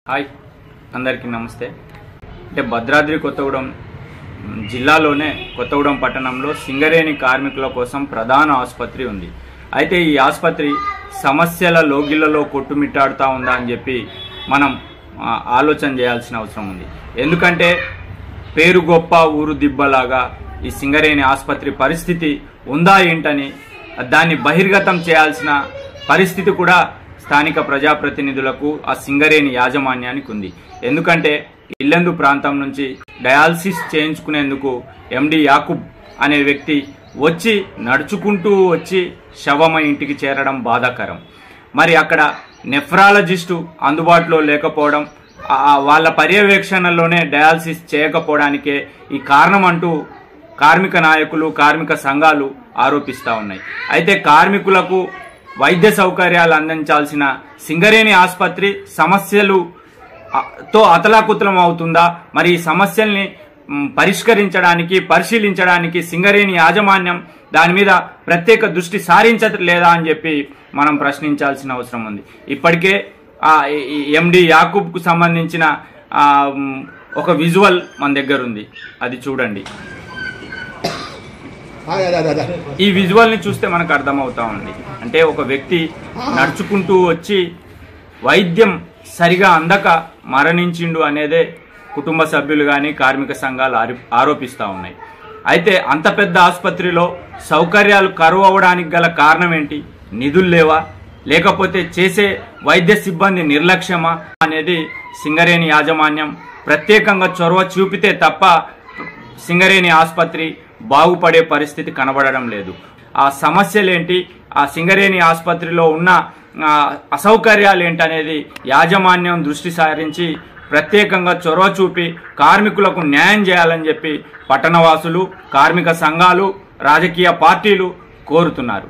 Hi అందరికీ నమస్తే. అంటే భద్రాద్రి కొత్తగూడెం జిల్లాలోనే కొత్తగూడెం పట్టణంలో సింగరేణి కార్మికుల కోసం ప్రధాన ఆసుపత్రి ఉంది. అయితే ఈ ఆసుపత్రి సమస్యల లోగిళ్లలో కొట్టుమిట్టాడుతూ ఉందా అని చెప్పి మనం ఆలోచన చేయాల్సిన అవసరం ఉంది. ఎందుకంటే పేరు గొప్ప ఊరు దిబ్బలాగా ఈ సింగరేణి ఆసుపత్రి పరిస్థితి ఉందా ఏంటని దాన్ని బహిర్గతం చేయాల్సిన పరిస్థితి కూడా స్థానిక ప్రజాప్రతినిధులకు ఆ సింగరేణి యాజమాన్యానికి ఉంది. ఎందుకంటే ఇల్లెందు ప్రాంతం నుంచి డయాలసిస్ చేయించుకునేందుకు ఎండి యాకూబ్ అనే వ్యక్తి నడుచుకుంటూ వచ్చి శవమై ఇంటికి చేరడం బాధాకరం. మరి అక్కడ నెఫ్రాలజిస్టు అందుబాటులో లేకపోవడం, వాళ్ళ పర్యవేక్షణలోనే డయాలసిస్ చేయకపోవడానికే ఈ కారణం అంటూ కార్మిక నాయకులు కార్మిక సంఘాలు ఆరోపిస్తూ ఉన్నాయి. అయితే కార్మికులకు వైద్య సౌకర్యాలు అందించాల్సిన సింగరేణి ఆసుపత్రి సమస్యలతో అతలాకుతలం అవుతుందా, మరి ఈ సమస్యల్ని పరిశీలించడానికి సింగరేణి యాజమాన్యం దాని మీద ప్రత్యేక దృష్టి సారించలేదా అని చెప్పి మనం ప్రశ్నించాల్సిన అవసరం ఉంది. ఇప్పటికే ఎండి యాకూబ్కు సంబంధించిన ఒక విజువల్ మన దగ్గర ఉంది, అది చూడండి. ఈ విజువల్ ని చూస్తే మనకు అర్థమవుతా ఉంది. అంటే ఒక వ్యక్తి నడుచుకుంటూ వచ్చి వైద్యం సరిగా అందక మరణించిండు అనేదే కుటుంబ సభ్యులు కానీ కార్మిక సంఘాలు ఆరోపిస్తూ ఉన్నాయి. అయితే అంత పెద్ద ఆసుపత్రిలో సౌకర్యాలు కరువు అవడానికి గల కారణం ఏంటి? నిధులు లేవా, లేకపోతే చేసే వైద్య సిబ్బంది నిర్లక్ష్యమా అనేది సింగరేణి యాజమాన్యం ప్రత్యేకంగా చొరవ చూపితే తప్ప సింగరేణి ఆసుపత్రి బాగుపడే పరిస్థితి కనబడడం లేదు. ఆ సమస్యలేంటి, ఆ సింగరేణి ఆసుపత్రిలో ఉన్న అసౌకర్యాలు ఏంటనేది యాజమాన్యం దృష్టి సారించి ప్రత్యేకంగా చొరవ చూపి కార్మికులకు న్యాయం చేయాలని చెప్పి పట్టణవాసులు, కార్మిక సంఘాలు, రాజకీయ పార్టీలు కోరుతున్నారు.